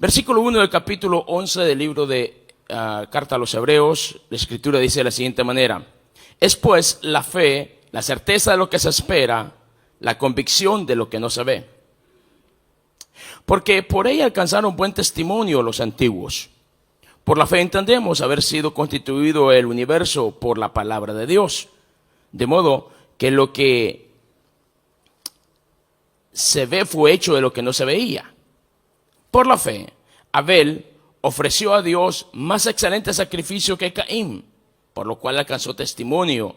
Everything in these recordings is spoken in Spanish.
Versículo 1 del capítulo 11 del libro de Carta a los Hebreos, la Escritura dice de la siguiente manera: es pues la fe, la certeza de lo que se espera, la convicción de lo que no se ve. Porque por ella alcanzaron buen testimonio los antiguos. Por la fe entendemos haber sido constituido el universo por la palabra de Dios, de modo que lo que se ve fue hecho de lo que no se veía. Por la fe, Abel ofreció a Dios más excelente sacrificio que Caín, por lo cual alcanzó testimonio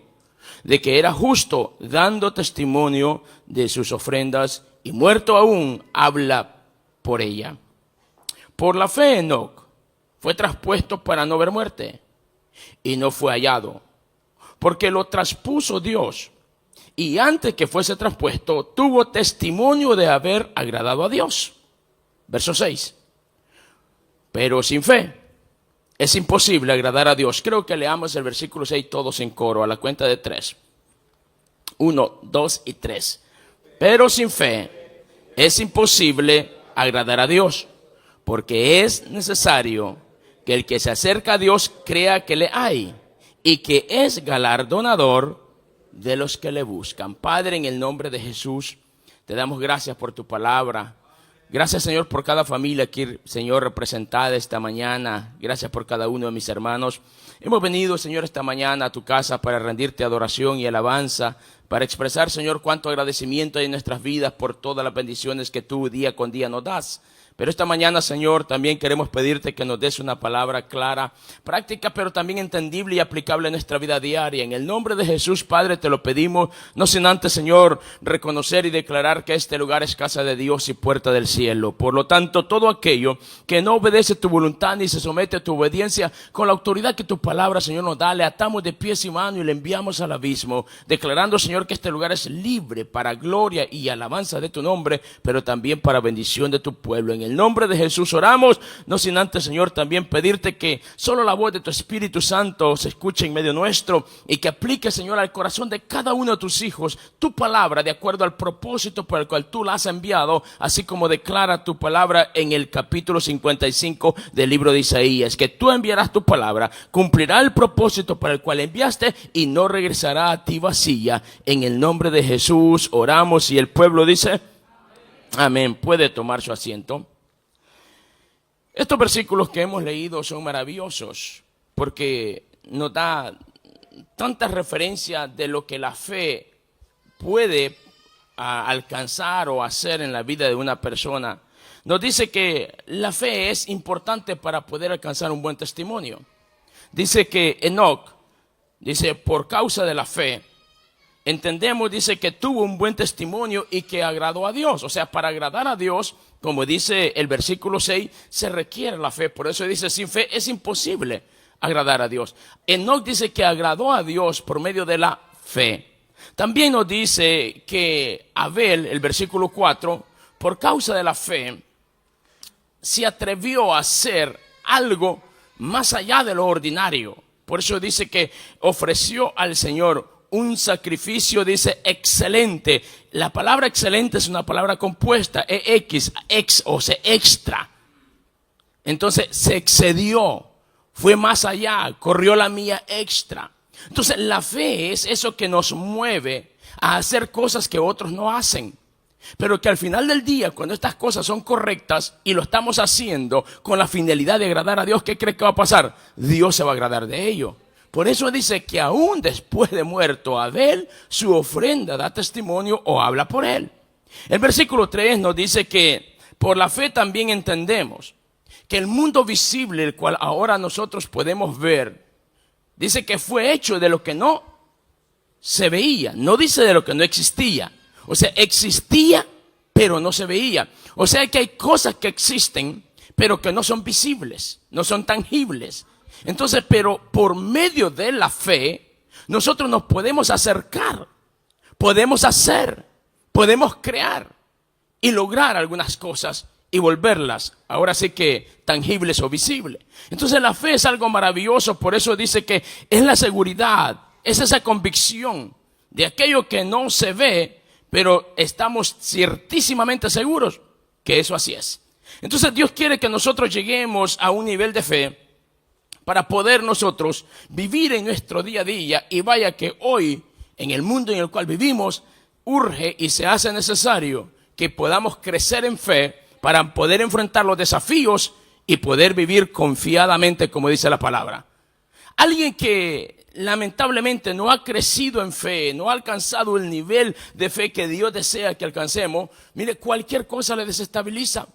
de que era justo, dando testimonio de sus ofrendas, y muerto aún habla por ella. Por la fe, Enoc fue traspuesto para no ver muerte, y no fue hallado, porque lo traspuso Dios, y antes que fuese traspuesto, tuvo testimonio de haber agradado a Dios. Verso 6. Pero sin fe es imposible agradar a Dios. Creo que leamos el versículo 6 todos en coro, a la cuenta de 3. 1, 2 y 3. Pero sin fe es imposible agradar a Dios, porque es necesario que el que se acerca a Dios crea que le hay y que es galardonador de los que le buscan. Padre, en el nombre de Jesús, te damos gracias por tu palabra. Gracias, Señor, por cada familia aquí, Señor, representada esta mañana. Gracias por cada uno de mis hermanos. Hemos venido, Señor, esta mañana a tu casa para rendirte adoración y alabanza, para expresar, Señor, cuánto agradecimiento hay en nuestras vidas por todas las bendiciones que tú día con día nos das. Pero esta mañana, Señor, también queremos pedirte que nos des una palabra clara, práctica, pero también entendible y aplicable en nuestra vida diaria. En el nombre de Jesús, Padre, te lo pedimos, no sin antes, Señor, reconocer y declarar que este lugar es casa de Dios y puerta del cielo. Por lo tanto, todo aquello que no obedece tu voluntad ni se somete a tu obediencia, con la autoridad que tu palabra, Señor, nos da, le atamos de pies y manos y le enviamos al abismo, declarando, Señor, que este lugar es libre para gloria y alabanza de tu nombre, pero también para bendición de tu pueblo. En el nombre de Jesús oramos, no sin antes, Señor, también pedirte que solo la voz de tu Espíritu Santo se escuche en medio nuestro y que aplique, Señor, al corazón de cada uno de tus hijos tu palabra de acuerdo al propósito por el cual tú la has enviado, así como declara tu palabra en el capítulo 55 del libro de Isaías, que tú enviarás tu palabra, cumplirá el propósito para el cual enviaste y no regresará a ti vacía. En el nombre de Jesús oramos y el pueblo dice amén. Puede tomar su asiento. Estos versículos que hemos leído son maravillosos porque nos da tantas referencias de lo que la fe puede alcanzar o hacer en la vida de una persona. Nos dice que la fe es importante para poder alcanzar un buen testimonio. Dice que Enoc, dice, por causa de la fe, entendemos, dice, que tuvo un buen testimonio y que agradó a Dios. O sea, para agradar a Dios, como dice el versículo 6, se requiere la fe. Por eso dice, sin fe es imposible agradar a Dios. Enoc dice que agradó a Dios por medio de la fe. También nos dice que Abel, el versículo 4, por causa de la fe, se atrevió a hacer algo más allá de lo ordinario. Por eso dice que ofreció al Señor un sacrificio, dice, excelente. La palabra excelente es una palabra compuesta, o sea, extra. Entonces se excedió, fue más allá, corrió la mía extra. Entonces la fe es eso que nos mueve a hacer cosas que otros no hacen. Pero que al final del día, cuando estas cosas son correctas y lo estamos haciendo con la finalidad de agradar a Dios, ¿qué cree que va a pasar? Dios se va a agradar de ello. Por eso dice que aún después de muerto Abel, su ofrenda da testimonio o habla por él. El versículo 3 nos dice que por la fe también entendemos que el mundo visible, el cual ahora nosotros podemos ver, dice que fue hecho de lo que no se veía, no dice de lo que no existía. O sea, existía, pero no se veía. O sea que hay cosas que existen, pero que no son visibles, no son tangibles. Entonces, pero por medio de la fe, nosotros nos podemos acercar, podemos hacer, podemos crear y lograr algunas cosas y volverlas, ahora sí que tangibles o visibles. Entonces la fe es algo maravilloso, por eso dice que es la seguridad, es esa convicción de aquello que no se ve, pero estamos ciertísimamente seguros que eso así es. Entonces Dios quiere que nosotros lleguemos a un nivel de fe para poder nosotros vivir en nuestro día a día. Y vaya que hoy, en el mundo en el cual vivimos, urge y se hace necesario que podamos crecer en fe para poder enfrentar los desafíos y poder vivir confiadamente, como dice la palabra. Alguien que lamentablemente no ha crecido en fe, no ha alcanzado el nivel de fe que Dios desea que alcancemos, mire, cualquier cosa le desestabiliza,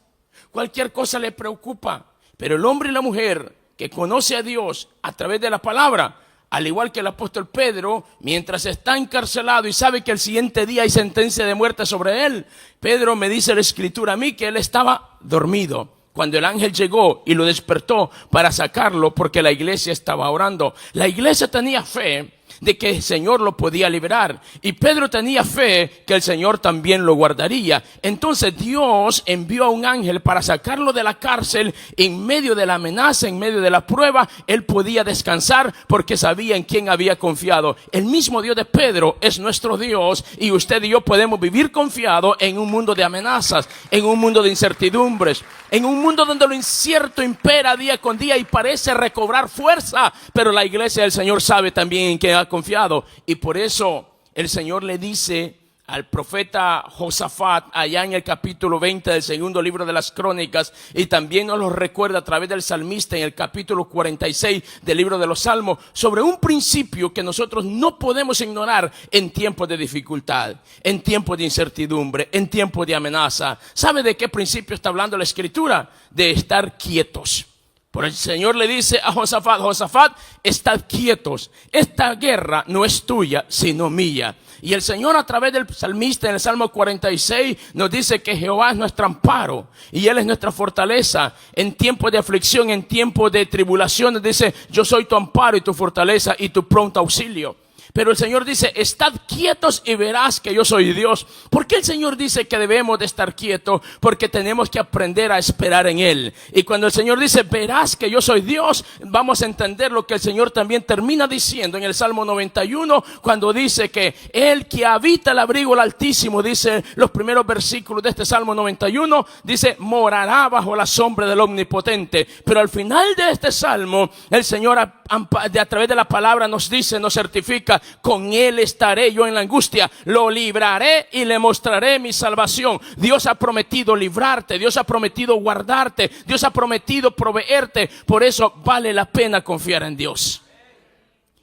cualquier cosa le preocupa. Pero el hombre y la mujer que conoce a Dios a través de la palabra, al igual que el apóstol Pedro, mientras está encarcelado y sabe que el siguiente día hay sentencia de muerte sobre él, Pedro, me dice la escritura a mí, que él estaba dormido cuando el ángel llegó y lo despertó para sacarlo, porque la iglesia estaba orando. La iglesia tenía fe de que el Señor lo podía liberar, y Pedro tenía fe que el Señor también lo guardaría. Entonces Dios envió a un ángel para sacarlo de la cárcel. En medio de la amenaza, en medio de la prueba, él podía descansar porque sabía en quién había confiado. El mismo Dios de Pedro es nuestro Dios, y usted y yo podemos vivir confiados en un mundo de amenazas, en un mundo de incertidumbres, en un mundo donde lo incierto impera día con día y parece recobrar fuerza. Pero la iglesia del Señor sabe también en quién ha confiado, y por eso el Señor le dice al profeta Josafat allá en el capítulo 20 del segundo libro de las Crónicas, y también nos lo recuerda a través del salmista en el capítulo 46 del libro de los Salmos, sobre un principio que nosotros no podemos ignorar en tiempos de dificultad, en tiempos de incertidumbre, en tiempos de amenaza. ¿Sabe de qué principio está hablando la Escritura? De estar quietos. Por el Señor le dice a Josafat: Josafat, estad quietos, esta guerra no es tuya, sino mía. Y el Señor, a través del salmista en el Salmo 46, nos dice que Jehová es nuestro amparo y Él es nuestra fortaleza en tiempos de aflicción, en tiempos de tribulación. Dice: yo soy tu amparo y tu fortaleza y tu pronto auxilio. Pero el Señor dice: estad quietos y verás que yo soy Dios. ¿Por qué el Señor dice que debemos de estar quietos? Porque tenemos que aprender a esperar en Él. Y cuando el Señor dice: verás que yo soy Dios, vamos a entender lo que el Señor también termina diciendo en el Salmo 91, cuando dice que Él que habita el abrigo del Altísimo, dice los primeros versículos de este Salmo 91, dice: morará bajo la sombra del Omnipotente. Pero al final de este Salmo, el Señor a través de la palabra nos dice, nos certifica: con Él estaré yo en la angustia, lo libraré y le mostraré mi salvación. Dios ha prometido librarte, Dios ha prometido guardarte, Dios ha prometido proveerte. Por eso vale la pena confiar en Dios.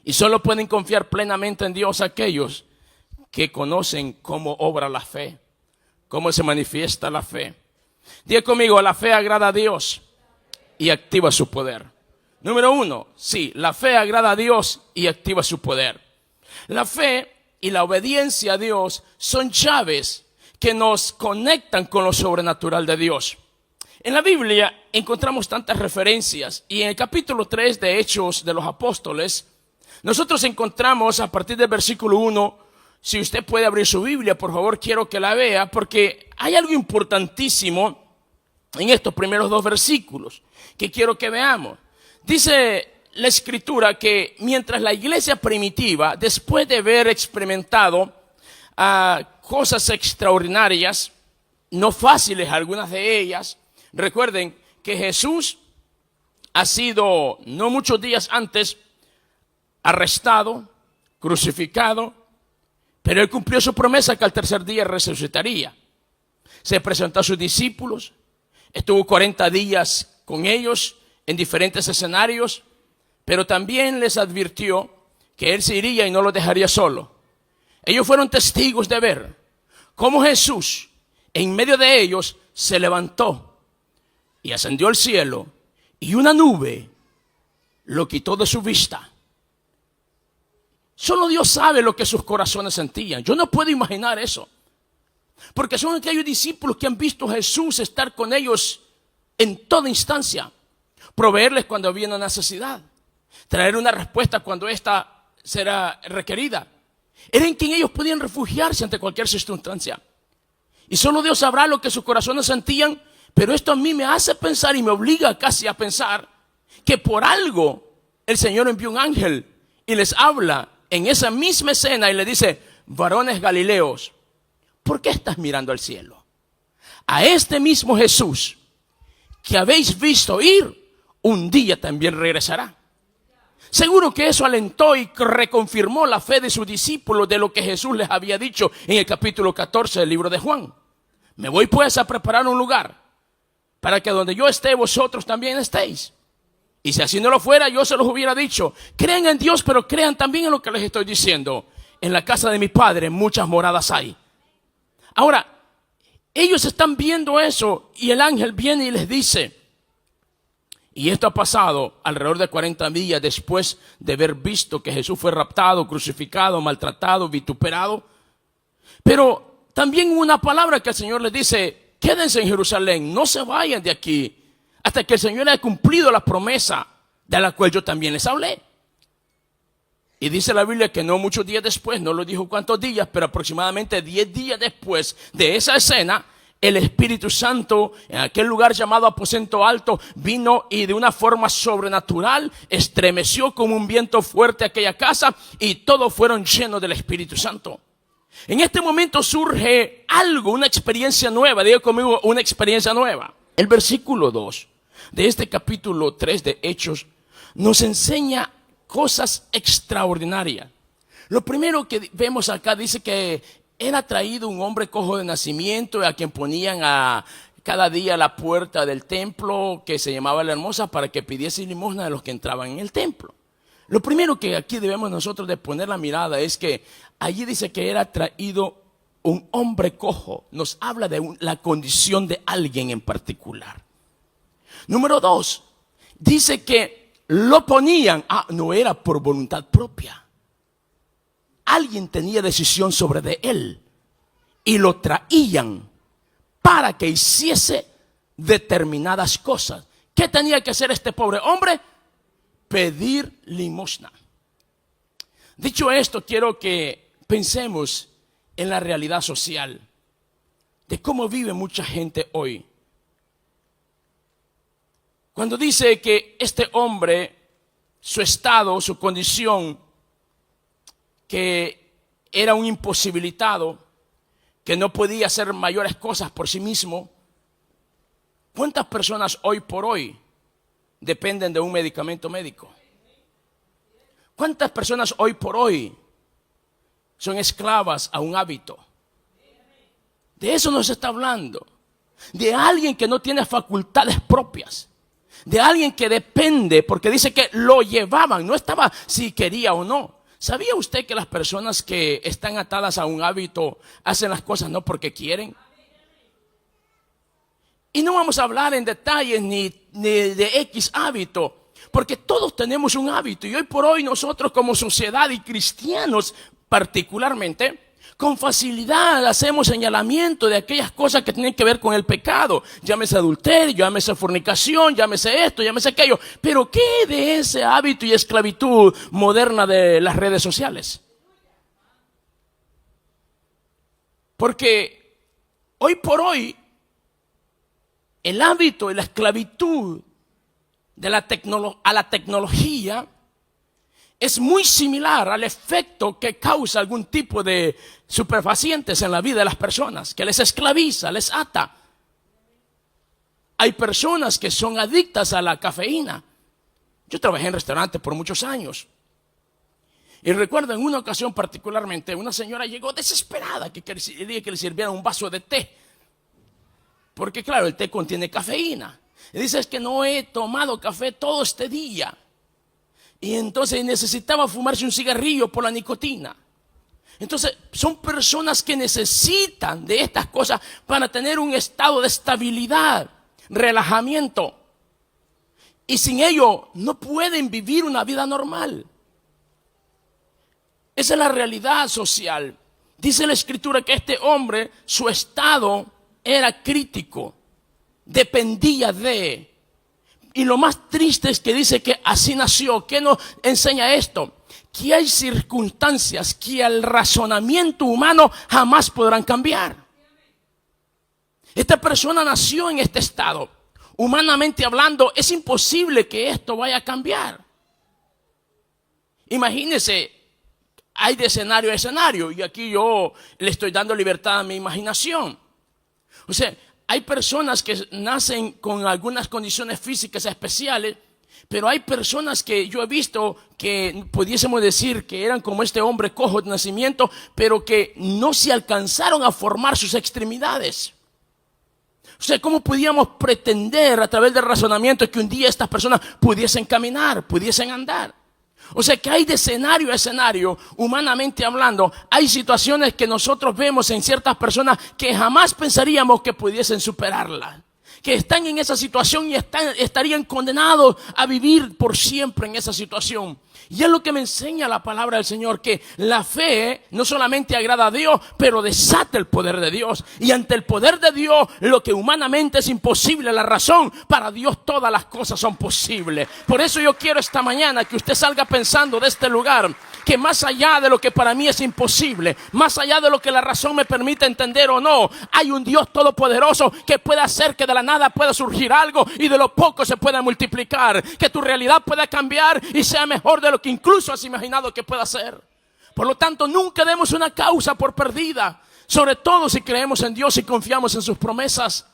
Y solo pueden confiar plenamente en Dios aquellos que conocen cómo obra la fe, cómo se manifiesta la fe. Diga conmigo: la fe agrada a Dios y activa su poder. Número 1, sí, la fe agrada a Dios y activa su poder. La fe y la obediencia a Dios son llaves que nos conectan con lo sobrenatural de Dios. En la Biblia encontramos tantas referencias, y en el capítulo 3 de Hechos de los Apóstoles, nosotros encontramos a partir del versículo 1, si usted puede abrir su Biblia, por favor, quiero que la vea, porque hay algo importantísimo en estos primeros 2 versículos que quiero que veamos. Dice la Escritura que mientras la iglesia primitiva, después de haber experimentado cosas extraordinarias, no fáciles algunas de ellas, recuerden que Jesús ha sido, no muchos días antes, arrestado, crucificado, pero Él cumplió su promesa que al tercer día resucitaría. Se presentó a sus discípulos, estuvo 40 días con ellos en diferentes escenarios, pero también les advirtió que Él se iría y no los dejaría solo. Ellos fueron testigos de ver cómo Jesús, en medio de ellos, se levantó y ascendió al cielo, y una nube lo quitó de su vista. Solo Dios sabe lo que sus corazones sentían. Yo no puedo imaginar eso, porque son aquellos discípulos que han visto a Jesús estar con ellos en toda instancia, proveerles cuando había una necesidad, traer una respuesta cuando ésta será requerida. Era en quien ellos podían refugiarse ante cualquier circunstancia. Y solo Dios sabrá lo que sus corazones sentían, pero esto a mí me hace pensar y me obliga casi a pensar que por algo el Señor envió un ángel y les habla en esa misma escena y le dice: varones galileos, ¿por qué estás mirando al cielo? A este mismo Jesús que habéis visto ir, un día también regresará. Seguro que eso alentó y reconfirmó la fe de sus discípulos de lo que Jesús les había dicho en el capítulo 14 del libro de Juan. Me voy pues a preparar un lugar para que donde yo esté, vosotros también estéis. Y si así no lo fuera, yo se los hubiera dicho. Crean en Dios, pero crean también en lo que les estoy diciendo. En la casa de mi Padre muchas moradas hay. Ahora, ellos están viendo eso y el ángel viene y les dice, y esto ha pasado alrededor de 40 días después de haber visto que Jesús fue raptado, crucificado, maltratado, vituperado. Pero también una palabra que el Señor les dice, quédense en Jerusalén, no se vayan de aquí hasta que el Señor haya cumplido la promesa de la cual yo también les hablé. Y dice la Biblia que no muchos días después, no lo dijo cuántos días, pero aproximadamente 10 días después de esa escena, el Espíritu Santo en aquel lugar llamado aposento alto vino y de una forma sobrenatural estremeció como un viento fuerte aquella casa y todos fueron llenos del Espíritu Santo. En este momento surge algo, una experiencia nueva, diga conmigo, una experiencia nueva. El versículo 2 de este capítulo 3 de Hechos nos enseña cosas extraordinarias. Lo primero que vemos acá dice que era traído un hombre cojo de nacimiento a quien ponían cada día a la puerta del templo que se llamaba La Hermosa para que pidiese limosna de los que entraban en el templo. Lo primero que aquí debemos nosotros de poner la mirada es que allí dice que era traído un hombre cojo. Nos habla de la condición de alguien en particular. Número 2, dice que lo ponían, no era por voluntad propia. Alguien tenía decisión sobre de él y lo traían para que hiciese determinadas cosas. ¿Qué tenía que hacer este pobre hombre? Pedir limosna. Dicho esto, quiero que pensemos en la realidad social de cómo vive mucha gente hoy. Cuando dice que este hombre, su estado, su condición, que era un imposibilitado, que no podía hacer mayores cosas por sí mismo. ¿Cuántas personas hoy por hoy dependen de un medicamento médico? ¿Cuántas personas hoy por hoy son esclavas a un hábito? De eso nos está hablando. De alguien que no tiene facultades propias. De alguien que depende, porque dice que lo llevaban, no estaba si quería o no. ¿Sabía usted que las personas que están atadas a un hábito hacen las cosas no porque quieren? Y no vamos a hablar en detalles ni de X hábito, porque todos tenemos un hábito. Y hoy por hoy nosotros como sociedad y cristianos particularmente, con facilidad hacemos señalamiento de aquellas cosas que tienen que ver con el pecado. Llámese adulterio, llámese fornicación, llámese esto, llámese aquello. Pero ¿qué de ese hábito y esclavitud moderna de las redes sociales? Porque hoy por hoy el hábito y la esclavitud de a la tecnología es muy similar al efecto que causa algún tipo de estupefacientes en la vida de las personas, que les esclaviza, les ata. Hay personas que son adictas a la cafeína. Yo trabajé en restaurantes por muchos años. Y recuerdo en una ocasión particularmente, una señora llegó desesperada que quería que le sirvieran un vaso de té. Porque claro, el té contiene cafeína. Y dice, es que no he tomado café todo este día. Y entonces necesitaba fumarse un cigarrillo por la nicotina. Entonces son personas que necesitan de estas cosas para tener un estado de estabilidad, relajamiento. Y sin ello no pueden vivir una vida normal. Esa es la realidad social. Dice la Escritura que este hombre, su estado era crítico, dependía de. Y lo más triste es que dice que así nació. ¿Qué nos enseña esto? Que hay circunstancias que al razonamiento humano jamás podrán cambiar. Esta persona nació en este estado. Humanamente hablando, es imposible que esto vaya a cambiar. Imagínense, hay de escenario a escenario. Y aquí yo le estoy dando libertad a mi imaginación. O sea, hay personas que nacen con algunas condiciones físicas especiales, pero hay personas que yo he visto que pudiésemos decir que eran como este hombre cojo de nacimiento, pero que no se alcanzaron a formar sus extremidades. O sea, ¿cómo podíamos pretender a través del razonamiento que un día estas personas pudiesen caminar, pudiesen andar? O sea, que hay de escenario a escenario, humanamente hablando, hay situaciones que nosotros vemos en ciertas personas que jamás pensaríamos que pudiesen superarla, que están en esa situación y estarían condenados a vivir por siempre en esa situación. Y es lo que me enseña la palabra del Señor, que la fe no solamente agrada a Dios, pero desata el poder de Dios. Y ante el poder de Dios, lo que humanamente es imposible, la razón, para Dios todas las cosas son posibles. Por eso yo quiero esta mañana que usted salga pensando de este lugar, que más allá de lo que para mí es imposible, más allá de lo que la razón me permite entender o no, hay un Dios todopoderoso que puede hacer que de la nada pueda surgir algo y de lo poco se pueda multiplicar, que tu realidad pueda cambiar y sea mejor de lo que incluso has imaginado que pueda ser. Por lo tanto, nunca demos una causa por perdida, sobre todo si creemos en Dios y confiamos en sus promesas.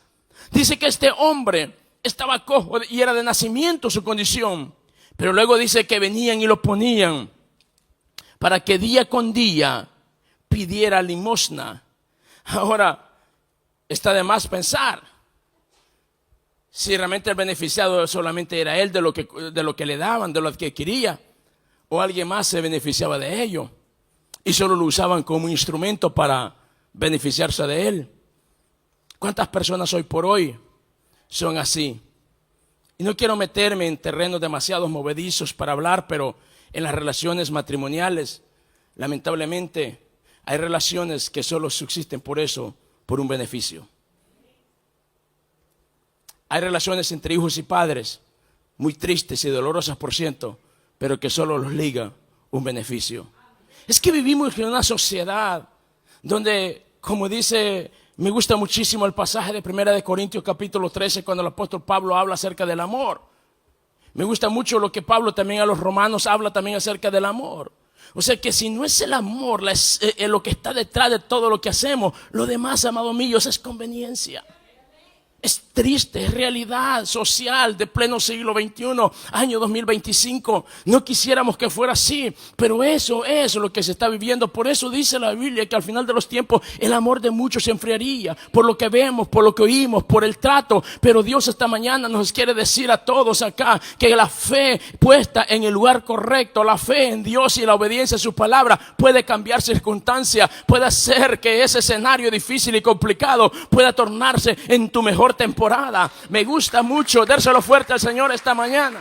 Dice que este hombre estaba cojo y era de nacimiento su condición, pero luego dice que venían y lo ponían para que día con día pidiera limosna. Ahora, está de más pensar si realmente el beneficiado solamente era él de lo que le daban, de lo que quería, o alguien más se beneficiaba de ello y solo lo usaban como instrumento para beneficiarse de él. ¿Cuántas personas hoy por hoy son así? Y no quiero meterme en terrenos demasiado movedizos para hablar, pero en las relaciones matrimoniales, lamentablemente, hay relaciones que solo subsisten por eso, por un beneficio. Hay relaciones entre hijos y padres, muy tristes y dolorosas por ciento, pero que solo los liga un beneficio. Es que vivimos en una sociedad donde, como dice, me gusta muchísimo el pasaje de 1 Corintios capítulo 13, cuando el apóstol Pablo habla acerca del amor. Me gusta mucho lo que Pablo también a los romanos habla también acerca del amor. O sea que si no es el amor lo que está detrás de todo lo que hacemos, lo demás, amados míos, es conveniencia. Es triste, es realidad social de pleno siglo XXI, año 2025. No quisiéramos que fuera así, pero eso es lo que se está viviendo. Por eso dice la Biblia que al final de los tiempos el amor de muchos se enfriaría, por lo que vemos, por lo que oímos, por el trato. Pero Dios esta mañana nos quiere decir a todos acá que la fe puesta en el lugar correcto, la fe en Dios y la obediencia a su palabra puede cambiar circunstancias, puede hacer que ese escenario difícil y complicado pueda tornarse en tu mejor temporada. Me gusta mucho, dárselo fuerte al Señor esta mañana.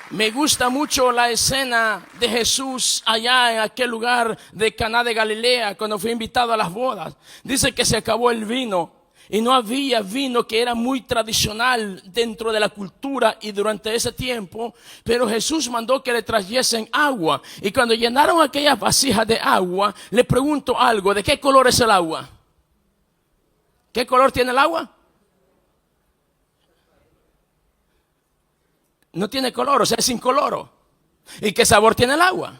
Me gusta mucho la escena de Jesús allá en aquel lugar de Caná de Galilea, cuando fue invitado a las bodas. Dice que se acabó el vino y no había vino, que era muy tradicional dentro de la cultura y durante ese tiempo, pero Jesús mandó que le trajesen agua. Y cuando llenaron aquellas vasijas de agua, le pregunto algo: ¿de qué color es el agua? ¿Qué color tiene el agua? No tiene color, o sea, es incoloro. ¿Y qué sabor tiene el agua?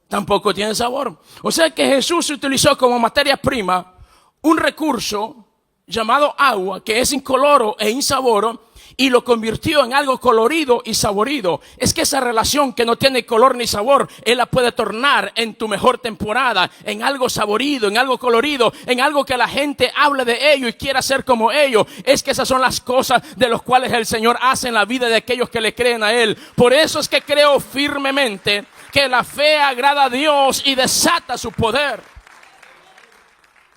Tampoco tiene sabor. O sea que Jesús utilizó como materia prima un recurso llamado agua, que es incoloro e insaboro, y lo convirtió en algo colorido y saborido. Es que esa relación que no tiene color ni sabor, Él la puede tornar en tu mejor temporada, en algo saborido, en algo colorido, en algo que la gente hable de ello y quiera ser como ellos. Es que esas son las cosas de las cuales el Señor hace en la vida de aquellos que le creen a Él. Por eso es que creo firmemente que la fe agrada a Dios y desata su poder.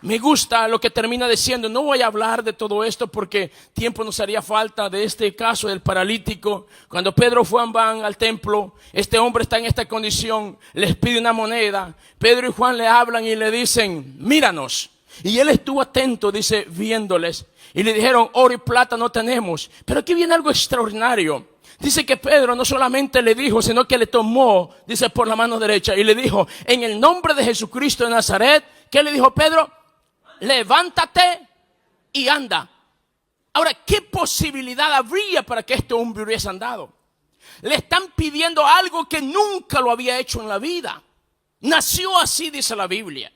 Me gusta lo que termina diciendo. No voy a hablar de todo esto porque tiempo nos haría falta, de este caso del paralítico. Cuando Pedro y Juan van al templo, este hombre está en esta condición, les pide una moneda. Pedro y Juan le hablan y le dicen: míranos. Y él estuvo atento, dice, viéndoles. Y le dijeron: oro y plata no tenemos. Pero aquí viene algo extraordinario. Dice que Pedro no solamente le dijo, sino que le tomó, dice, por la mano derecha y le dijo: en el nombre de Jesucristo de Nazaret. ¿Qué le dijo Pedro? Levántate y anda. Ahora, ¿qué posibilidad habría para que este hombre hubiese andado? Le están pidiendo algo que nunca lo había hecho en la vida. Nació así, dice la Biblia.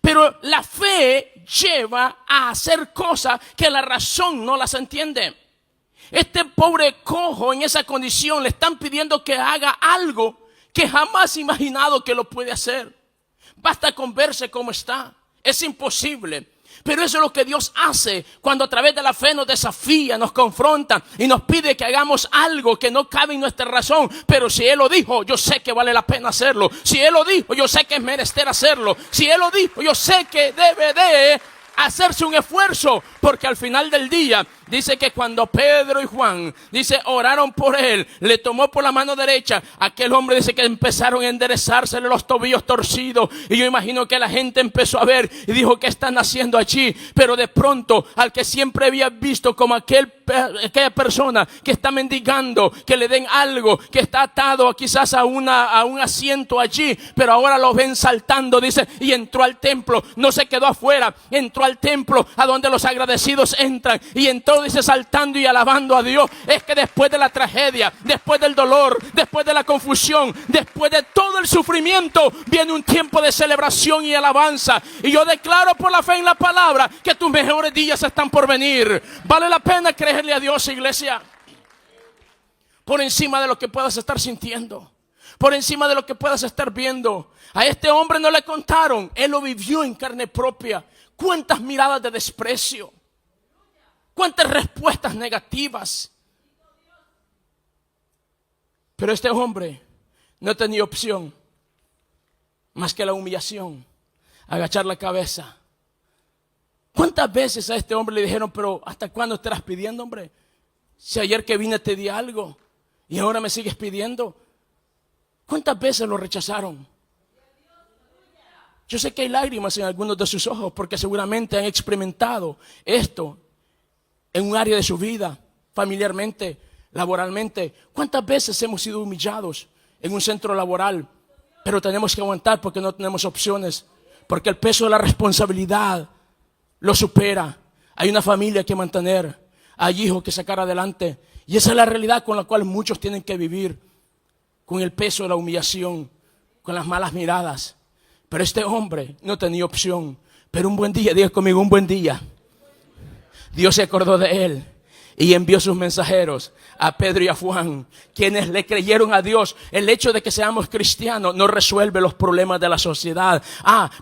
Pero la fe lleva a hacer cosas que la razón no las entiende. Este pobre cojo en esa condición le están pidiendo que haga algo que jamás ha imaginado que lo puede hacer. Basta con verse cómo está. Es imposible. Pero eso es lo que Dios hace cuando a través de la fe nos desafía, nos confronta y nos pide que hagamos algo que no cabe en nuestra razón. Pero si Él lo dijo, yo sé que vale la pena hacerlo. Si Él lo dijo, yo sé que es menester hacerlo. Si Él lo dijo, yo sé que debe de hacerse un esfuerzo, porque al final del día dice que cuando Pedro y Juan, dice, oraron por él, le tomó por la mano derecha, aquel hombre dice que empezaron a enderezársele los tobillos torcidos, y yo imagino que la gente empezó a ver y dijo, ¿qué están haciendo allí? Pero de pronto, al que siempre había visto como aquella persona que está mendigando, que le den algo, que está atado quizás a un asiento allí, pero ahora lo ven saltando, dice, y entró al templo, no se quedó afuera, entró al templo a donde los agradecidos entran, y entró, dice, saltando y alabando a Dios. Es que después de la tragedia, después del dolor, después de la confusión, después de todo el sufrimiento, viene un tiempo de celebración y alabanza. Y yo declaro por la fe en la palabra que tus mejores días están por venir. Vale la pena creerle a Dios, iglesia, por encima de lo que puedas estar sintiendo, por encima de lo que puedas estar viendo. A este hombre no le contaron, él lo vivió en carne propia. Cuántas miradas de desprecio, cuántas respuestas negativas. Pero este hombre no tenía opción más que la humillación, agachar la cabeza. ¿Cuántas veces a este hombre le dijeron, pero ¿hasta cuándo estarás pidiendo, hombre? Si ayer que vine te di algo y ahora me sigues pidiendo. ¿Cuántas veces lo rechazaron? Yo sé que hay lágrimas en algunos de sus ojos porque seguramente han experimentado esto en un área de su vida, familiarmente, laboralmente. ¿Cuántas veces hemos sido humillados en un centro laboral? Pero tenemos que aguantar porque no tenemos opciones, porque el peso de la responsabilidad lo supera. Hay una familia que mantener, hay hijos que sacar adelante, y esa es la realidad con la cual muchos tienen que vivir, con el peso de la humillación, con las malas miradas. Pero este hombre no tenía opción. Pero un buen día, diga conmigo, un buen día, Dios se acordó de él y envió sus mensajeros a Pedro y a Juan, quienes le creyeron a Dios. El hecho de que seamos cristianos no resuelve los problemas de la sociedad.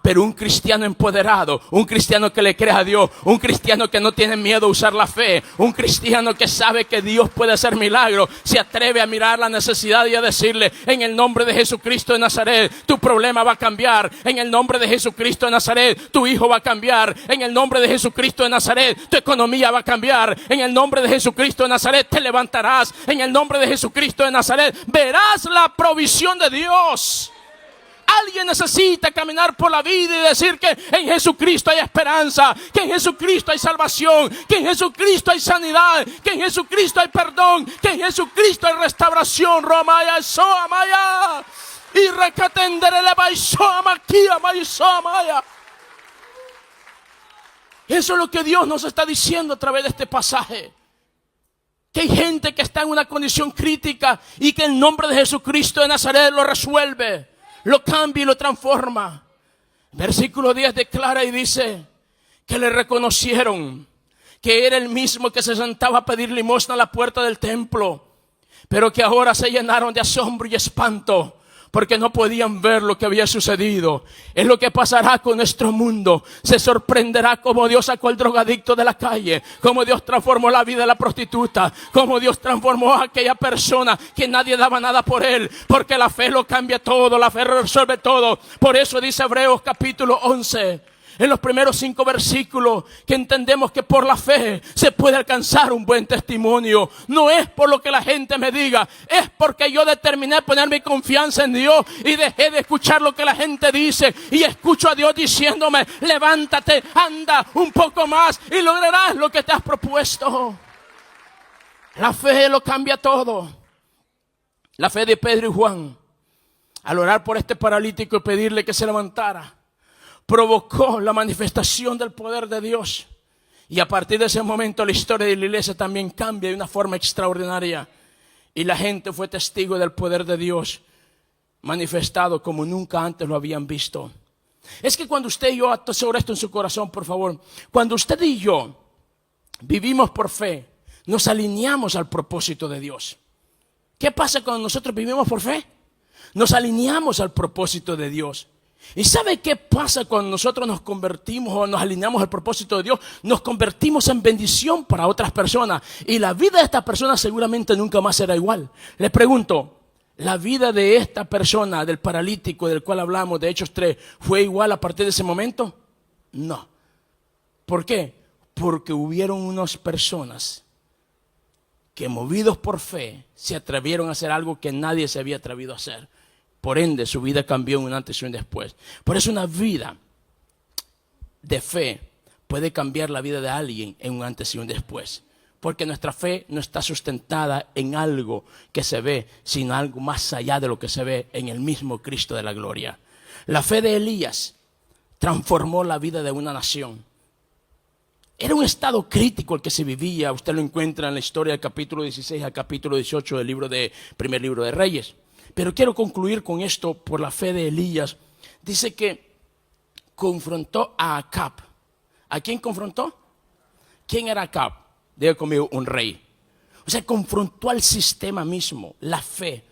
Pero un cristiano empoderado, un cristiano que le cree a Dios, un cristiano que no tiene miedo a usar la fe, un cristiano que sabe que Dios puede hacer milagros, se atreve a mirar la necesidad y a decirle, en el nombre de Jesucristo de Nazaret, tu problema va a cambiar. En el nombre de Jesucristo de Nazaret, tu hijo va a cambiar. En el nombre de Jesucristo de Nazaret, tu economía va a cambiar. En el nombre de Jesucristo de Nazaret te levantarás. En el nombre de Jesucristo de Nazaret verás la provisión de Dios. Alguien necesita caminar por la vida y decir que en Jesucristo hay esperanza, que en Jesucristo hay salvación, que en Jesucristo hay sanidad, que en Jesucristo hay perdón, que en Jesucristo hay restauración. Romaya soamaya y recatenderele baisoamaquia maisoamaya. Eso es lo que Dios nos está diciendo a través de este pasaje. Que hay gente que está en una condición crítica y que el nombre de Jesucristo de Nazaret lo resuelve, lo cambia y lo transforma. Versículo 10 declara y dice que le reconocieron que era el mismo que se sentaba a pedir limosna a la puerta del templo, pero que ahora se llenaron de asombro y espanto porque no podían ver lo que había sucedido. Es lo que pasará con nuestro mundo. Se sorprenderá como Dios sacó al drogadicto de la calle, como Dios transformó la vida de la prostituta, como Dios transformó a aquella persona que nadie daba nada por él, porque la fe lo cambia todo, la fe resuelve todo. Por eso dice Hebreos capítulo 11, en los primeros 5 versículos, que entendemos que por la fe se puede alcanzar un buen testimonio. No es por lo que la gente me diga, es porque yo determiné poner mi confianza en Dios y dejé de escuchar lo que la gente dice y escucho a Dios diciéndome, levántate, anda un poco más y lograrás lo que te has propuesto. La fe lo cambia todo. La fe de Pedro y Juan, al orar por este paralítico y pedirle que se levantara, provocó la manifestación del poder de Dios. Y a partir de ese momento la historia de la iglesia también cambia de una forma extraordinaria. Y la gente fue testigo del poder de Dios manifestado como nunca antes lo habían visto. Es que cuando usted y yo, atesore esto en su corazón, por favor, cuando usted y yo vivimos por fe, nos alineamos al propósito de Dios. ¿Qué pasa cuando nosotros vivimos por fe? Nos alineamos al propósito de Dios. ¿Y sabe qué pasa cuando nosotros nos convertimos o nos alineamos al propósito de Dios? Nos convertimos en bendición para otras personas. Y la vida de esta persona seguramente nunca más será igual. Le pregunto, ¿la vida de esta persona, del paralítico del cual hablamos, de Hechos 3, fue igual a partir de ese momento? No. ¿Por qué? Porque hubieron unas personas que, movidos por fe, se atrevieron a hacer algo que nadie se había atrevido a hacer. Por ende, su vida cambió en un antes y un después. Por eso una vida de fe puede cambiar la vida de alguien en un antes y un después. Porque nuestra fe no está sustentada en algo que se ve, sino algo más allá de lo que se ve en el mismo Cristo de la gloria. La fe de Elías transformó la vida de una nación. Era un estado crítico el que se vivía. Usted lo encuentra en la historia del capítulo 16 al capítulo 18 del primer libro de Reyes. Pero quiero concluir con esto por la fe de Elías. Dice que confrontó a Acab. ¿A quién confrontó? ¿Quién era Acab? Diga conmigo, un rey. O sea, confrontó al sistema mismo, la fe.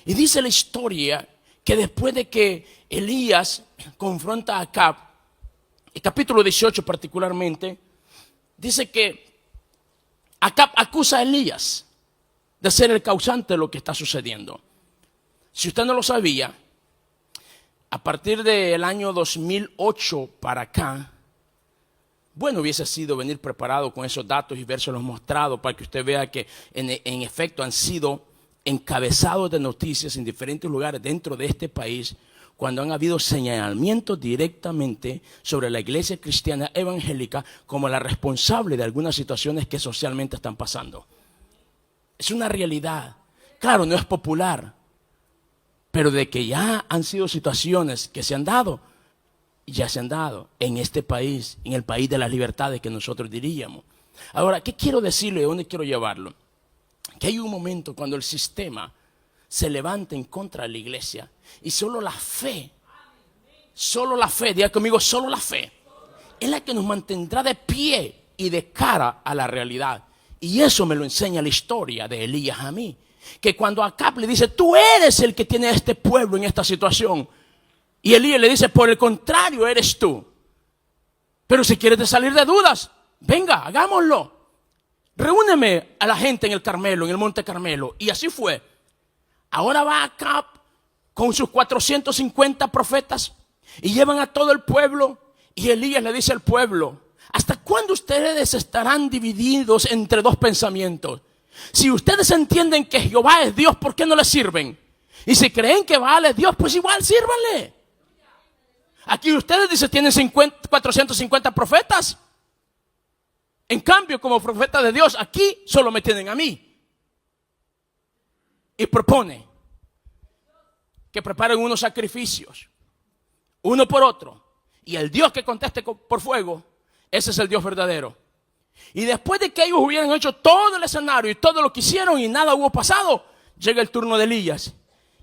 Y dice la historia que después de que Elías confronta a Acab, el capítulo 18 particularmente, dice que Acab acusa a Elías de ser el causante de lo que está sucediendo. Si usted no lo sabía, a partir del año 2008 para acá, bueno hubiese sido venir preparado con esos datos y vérselos mostrados para que usted vea que en efecto han sido encabezados de noticias en diferentes lugares dentro de este país cuando han habido señalamientos directamente sobre la iglesia cristiana evangélica como la responsable de algunas situaciones que socialmente están pasando. Es una realidad. Claro, no es popular, pero de que ya han sido situaciones que se han dado, ya se han dado en este país, en el país de las libertades que nosotros diríamos. Ahora, ¿qué quiero decirle? ¿Dónde quiero llevarlo? Que hay un momento cuando el sistema se levanta en contra de la iglesia y solo la fe, diga conmigo, solo la fe, es la que nos mantendrá de pie y de cara a la realidad. Y eso me lo enseña la historia de Elías a mí. Que cuando Acab le dice, tú eres el que tiene a este pueblo en esta situación. Y Elías le dice, por el contrario, eres tú. Pero si quieres salir de dudas, venga, hagámoslo. Reúneme a la gente en el Carmelo, en el Monte Carmelo. Y así fue. Ahora va Acab con sus 450 profetas y llevan a todo el pueblo. Y Elías le dice al pueblo, ¿hasta cuándo ustedes estarán divididos entre dos pensamientos? Si ustedes entienden que Jehová es Dios, ¿por qué no le sirven? Y si creen que Baal es Dios, pues igual sírvanle. Aquí ustedes dicen tienen 450 profetas. En cambio, como profeta de Dios, aquí solo me tienen a mí. Y propone que preparen unos sacrificios, uno por otro. Y el Dios que conteste por fuego, ese es el Dios verdadero. Y después de que ellos hubieran hecho todo el escenario y todo lo que hicieron y nada hubo pasado, llega el turno de Elías.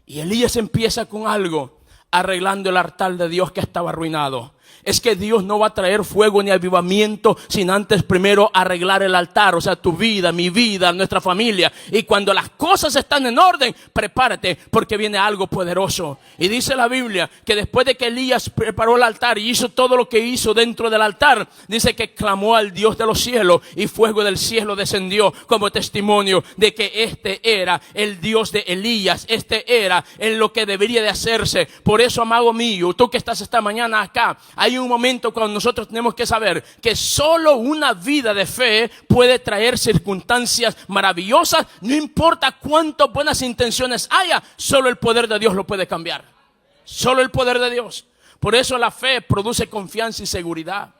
Y Elías empieza con algo, arreglando el altar de Dios que estaba arruinado. Es que Dios no va a traer fuego ni avivamiento sin antes primero arreglar el altar. O sea, tu vida, mi vida, nuestra familia. Y cuando las cosas están en orden, prepárate porque viene algo poderoso. Y dice la Biblia que después de que Elías preparó el altar y hizo todo lo que hizo dentro del altar, dice que clamó al Dios de los cielos y fuego del cielo descendió como testimonio de que este era el Dios de Elías. Este era en lo que debería de hacerse. Por eso, amado mío, tú que estás esta mañana acá, hay un momento cuando nosotros tenemos que saber que solo una vida de fe puede traer circunstancias maravillosas. No importa cuántas buenas intenciones haya, solo el poder de Dios lo puede cambiar. Solo el poder de Dios. Por eso la fe produce confianza y seguridad.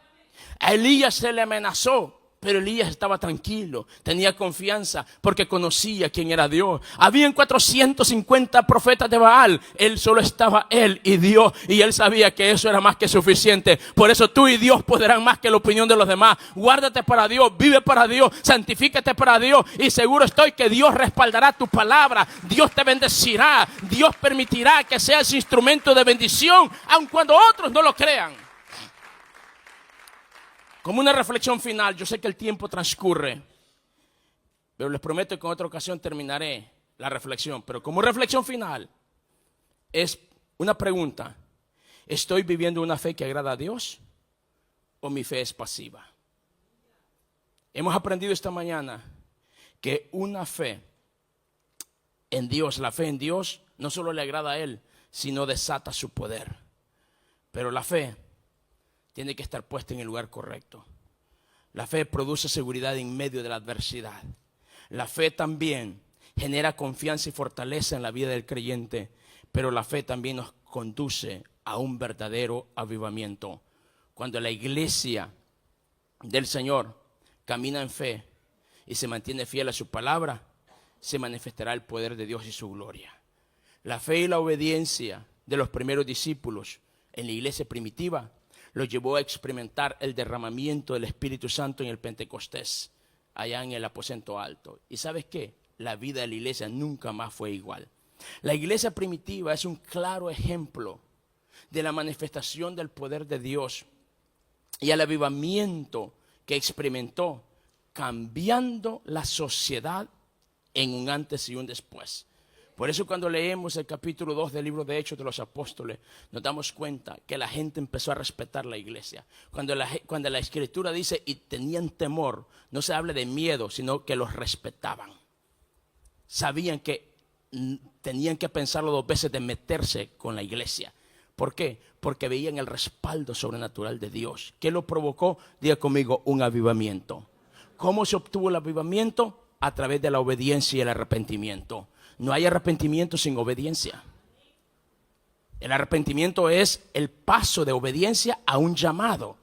A Elías se le amenazó Pero Elías estaba tranquilo, tenía confianza porque conocía quién era Dios. Habían 450 profetas de Baal, él solo estaba él y Dios, y él sabía que eso era más que suficiente. Por eso tú y Dios podrán más que la opinión de los demás. Guárdate para Dios, vive para Dios, santifícate para Dios, y seguro estoy que Dios respaldará tu palabra. Dios te bendecirá, Dios permitirá que seas instrumento de bendición, aun cuando otros no lo crean. Como una reflexión final, yo sé que el tiempo transcurre, pero les prometo que en otra ocasión terminaré la reflexión. Pero como reflexión final, es una pregunta: ¿estoy viviendo una fe que agrada a Dios o mi fe es pasiva? Hemos aprendido esta mañana que una fe en Dios, la fe en Dios, no solo le agrada a Él, sino desata su poder. Pero la fe tiene que estar puesta en el lugar correcto. La fe produce seguridad en medio de la adversidad. La fe también genera confianza y fortaleza en la vida del creyente, pero la fe también nos conduce a un verdadero avivamiento. Cuando la iglesia del Señor camina en fe y se mantiene fiel a su palabra, se manifestará el poder de Dios y su gloria. La fe y la obediencia de los primeros discípulos en la iglesia primitiva los llevó a experimentar el derramamiento del Espíritu Santo en el Pentecostés, allá en el aposento alto. ¿Y sabes qué? La vida de la iglesia nunca más fue igual. La iglesia primitiva es un claro ejemplo de la manifestación del poder de Dios y el avivamiento que experimentó, cambiando la sociedad en un antes y un después. Por eso cuando leemos el capítulo 2 del libro de Hechos de los Apóstoles, nos damos cuenta que la gente empezó a respetar la iglesia. Cuando la Escritura dice y tenían temor, no se habla de miedo, sino que los respetaban. Sabían que tenían que pensarlo 2 veces de meterse con la iglesia. ¿Por qué? Porque veían el respaldo sobrenatural de Dios. ¿Qué lo provocó? Diga conmigo, un avivamiento. ¿Cómo se obtuvo el avivamiento? A través de la obediencia y el arrepentimiento. No hay arrepentimiento sin obediencia. El arrepentimiento es el paso de obediencia a un llamado.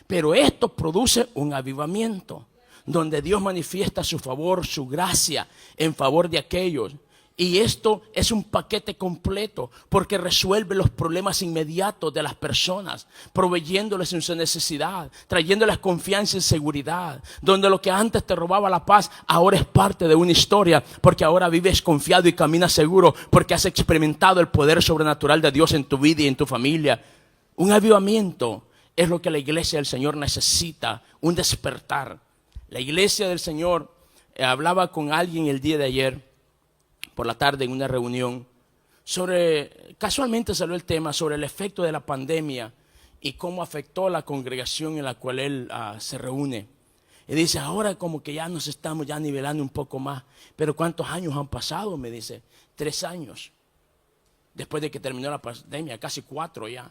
Pero esto produce un avivamiento, donde Dios manifiesta su favor, su gracia en favor de aquellos. Y esto es un paquete completo, porque resuelve los problemas inmediatos de las personas, proveyéndoles en su necesidad, trayéndoles confianza y seguridad. Donde lo que antes te robaba la paz, ahora es parte de una historia, porque ahora vives confiado y caminas seguro, porque has experimentado el poder sobrenatural de Dios en tu vida y en tu familia. Un avivamiento es lo que la iglesia del Señor necesita, un despertar. La iglesia del Señor, hablaba con alguien el día de ayer, por la tarde en una reunión, casualmente salió el tema sobre el efecto de la pandemia y cómo afectó a la congregación en la cual él se reúne. Y dice, ahora como que ya nos estamos ya nivelando un poco más, pero ¿cuántos años han pasado? Me dice, 3 años, después de que terminó la pandemia, casi 4 ya.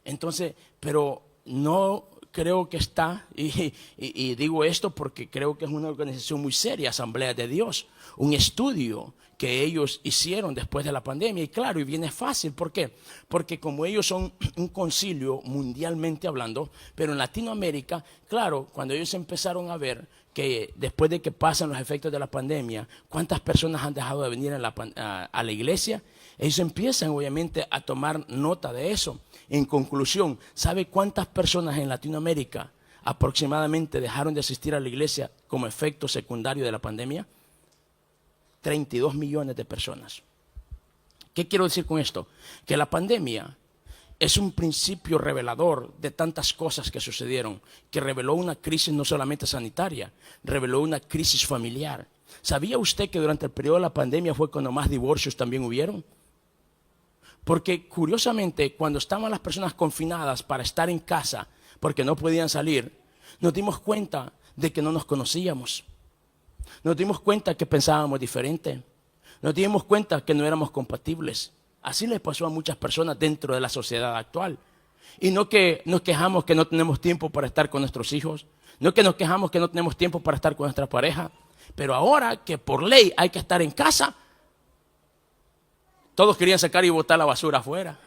Entonces, pero no creo que está, y digo esto porque creo que es una organización muy seria, Asamblea de Dios, un estudio que ellos hicieron después de la pandemia, y claro, y viene fácil. ¿Por qué? Porque como ellos son un concilio mundialmente hablando, pero en Latinoamérica, claro, cuando ellos empezaron a ver que después de que pasan los efectos de la pandemia, cuántas personas han dejado de venir a la iglesia, ellos empiezan obviamente a tomar nota de eso. En conclusión, ¿sabe cuántas personas en Latinoamérica aproximadamente dejaron de asistir a la iglesia como efecto secundario de la pandemia? 32 millones de personas. ¿Qué quiero decir con esto? Que la pandemia es un principio revelador de tantas cosas que sucedieron, que reveló una crisis no solamente sanitaria, reveló una crisis familiar. ¿Sabía usted que durante el periodo de la pandemia fue cuando más divorcios también hubieron? Porque curiosamente, cuando estaban las personas confinadas para estar en casa, porque no podían salir, nos dimos cuenta de que no nos conocíamos. Nos dimos cuenta que pensábamos diferente. Nos dimos cuenta que no éramos compatibles. Así les pasó a muchas personas dentro de la sociedad actual. Y no que nos quejamos que no tenemos tiempo para estar con nuestros hijos. No que nos quejamos que no tenemos tiempo para estar con nuestra pareja. Pero ahora que por ley hay que estar en casa, todos querían sacar y botar la basura afuera.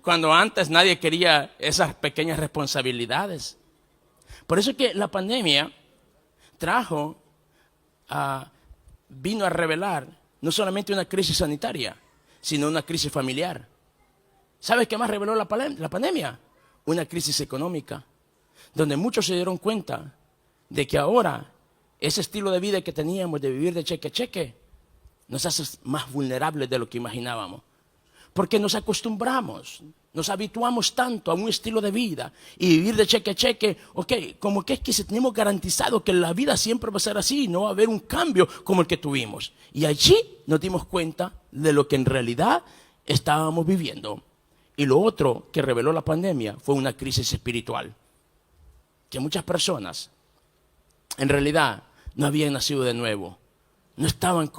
Cuando antes nadie quería esas pequeñas responsabilidades. Por eso es que la pandemia vino a revelar no solamente una crisis sanitaria, sino una crisis familiar. ¿Sabes qué más reveló la pandemia? Una crisis económica, donde muchos se dieron cuenta de que ahora ese estilo de vida que teníamos de vivir de cheque a cheque nos hace más vulnerables de lo que imaginábamos. Porque nos acostumbramos, nos habituamos tanto a un estilo de vida y vivir de cheque a cheque, como que es que tenemos garantizado que la vida siempre va a ser así, no va a haber un cambio como el que tuvimos. Y allí nos dimos cuenta de lo que en realidad estábamos viviendo. Y lo otro que reveló la pandemia fue una crisis espiritual. Que muchas personas en realidad no habían nacido de nuevo, no estaban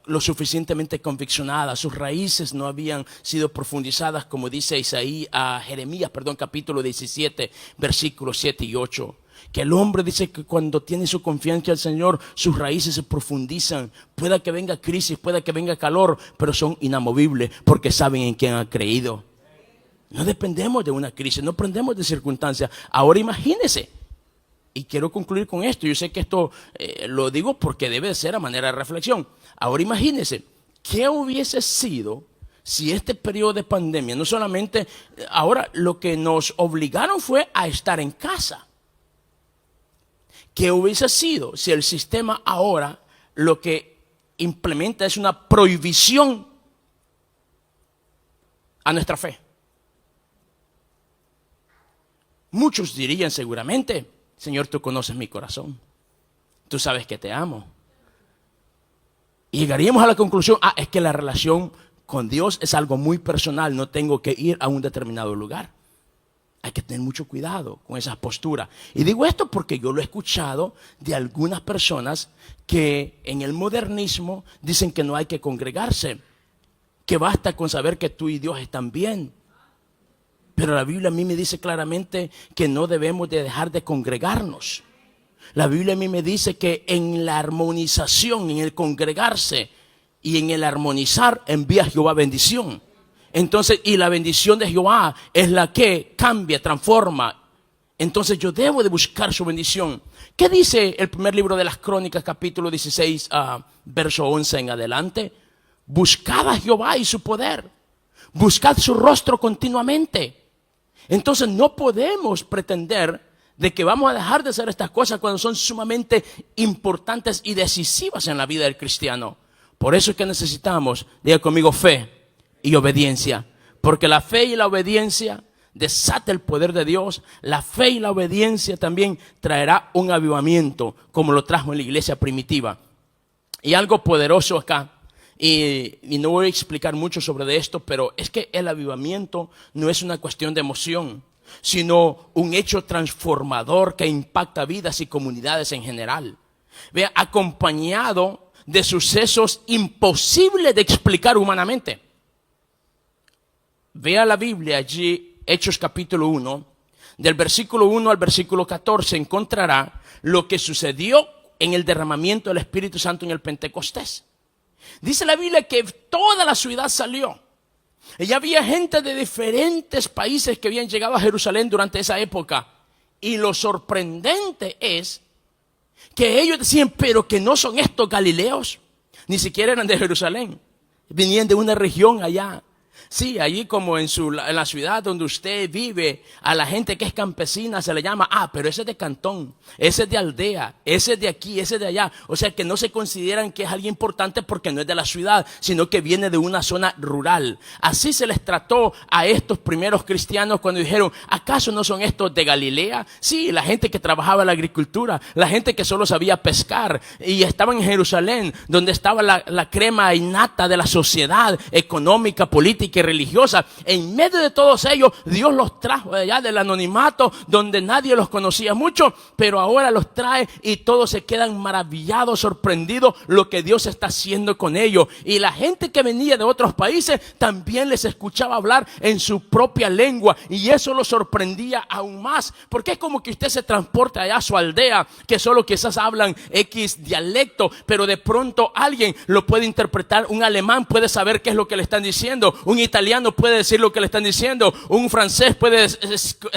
lo suficientemente conviccionadas, sus raíces no habían sido profundizadas, como dice Jeremías, capítulo 17, versículos 7 y 8. Que el hombre dice que cuando tiene su confianza en el Señor, sus raíces se profundizan. Pueda que venga crisis, pueda que venga calor, pero son inamovibles porque saben en quién han creído. No dependemos de una crisis, no dependemos de circunstancias. Ahora imagínese, y quiero concluir con esto, yo sé que esto lo digo porque debe de ser a manera de reflexión. Ahora imagínese, ¿qué hubiese sido si este periodo de pandemia, no solamente, ahora lo que nos obligaron fue a estar en casa? ¿Qué hubiese sido si el sistema ahora lo que implementa es una prohibición a nuestra fe? Muchos dirían seguramente: Señor, tú conoces mi corazón, tú sabes que te amo. Y llegaríamos a la conclusión, es que la relación con Dios es algo muy personal, no tengo que ir a un determinado lugar. Hay que tener mucho cuidado con esas posturas. Y digo esto porque yo lo he escuchado de algunas personas que en el modernismo dicen que no hay que congregarse, que basta con saber que tú y Dios están bien. Pero la Biblia a mí me dice claramente que no debemos de dejar de congregarnos. La Biblia a mí me dice que en la armonización, en el congregarse y en el armonizar, envía Jehová bendición. Entonces, y la bendición de Jehová es la que cambia, transforma. Entonces yo debo de buscar su bendición. ¿Qué dice el primer libro de las Crónicas, capítulo 16, verso 11 en adelante? Buscad a Jehová y su poder. Buscad su rostro continuamente. Entonces no podemos pretender de que vamos a dejar de hacer estas cosas cuando son sumamente importantes y decisivas en la vida del cristiano. Por eso es que necesitamos, diga conmigo, fe y obediencia. Porque la fe y la obediencia desata el poder de Dios. La fe y la obediencia también traerá un avivamiento, como lo trajo en la iglesia primitiva. Y algo poderoso acá. Y no voy a explicar mucho sobre esto, pero es que el avivamiento no es una cuestión de emoción, sino un hecho transformador que impacta vidas y comunidades en general. Vea, acompañado de sucesos imposibles de explicar humanamente. Vea la Biblia allí, Hechos capítulo 1, del versículo 1 al versículo 14, encontrará lo que sucedió en el derramamiento del Espíritu Santo en el Pentecostés. Dice la Biblia que toda la ciudad salió. Y había gente de diferentes países que habían llegado a Jerusalén durante esa época. Y lo sorprendente es que ellos decían, pero que no son estos galileos. Ni siquiera eran de Jerusalén. Venían de una región allá. Sí, allí como en la ciudad donde usted vive, a la gente que es campesina se le llama, pero ese es de cantón, ese es de aldea, ese es de aquí, ese es de allá. O sea que no se consideran que es alguien importante porque no es de la ciudad, sino que viene de una zona rural. Así se les trató a estos primeros cristianos cuando dijeron, ¿acaso no son estos de Galilea? Sí, la gente que trabajaba en la agricultura, la gente que solo sabía pescar y estaban en Jerusalén, donde estaba la crema innata de la sociedad económica, política y religiosa. En medio de todos ellos, Dios los trajo de allá del anonimato, donde nadie los conocía mucho, pero ahora los trae y todos se quedan maravillados, sorprendidos lo que Dios está haciendo con ellos. Y la gente que venía de otros países también les escuchaba hablar en su propia lengua, y eso los sorprendía aún más, porque es como que usted se transporte allá a su aldea, que solo quizás hablan X dialecto, pero de pronto alguien lo puede interpretar, un alemán puede saber qué es lo que le están diciendo, Un italiano puede decir lo que le están diciendo. Un francés puede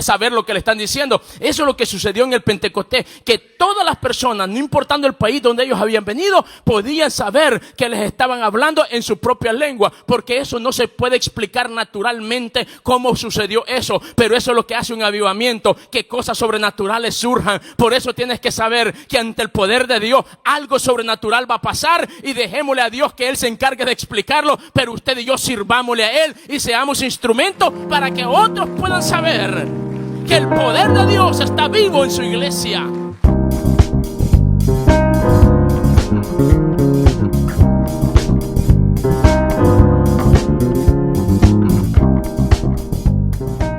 saber lo que le están diciendo. Eso es lo que sucedió en el Pentecostés. Que todas las personas, no importando el país donde ellos habían venido, podían saber que les estaban hablando en su propia lengua. Porque eso no se puede explicar naturalmente cómo sucedió eso. Pero eso es lo que hace un avivamiento. Que cosas sobrenaturales surjan. Por eso tienes que saber que ante el poder de Dios algo sobrenatural va a pasar. Y dejémosle a Dios que Él se encargue de explicarlo. Pero usted y yo sirvámosle a Él y seamos instrumentos para que otros puedan saber que el poder de Dios está vivo en su iglesia.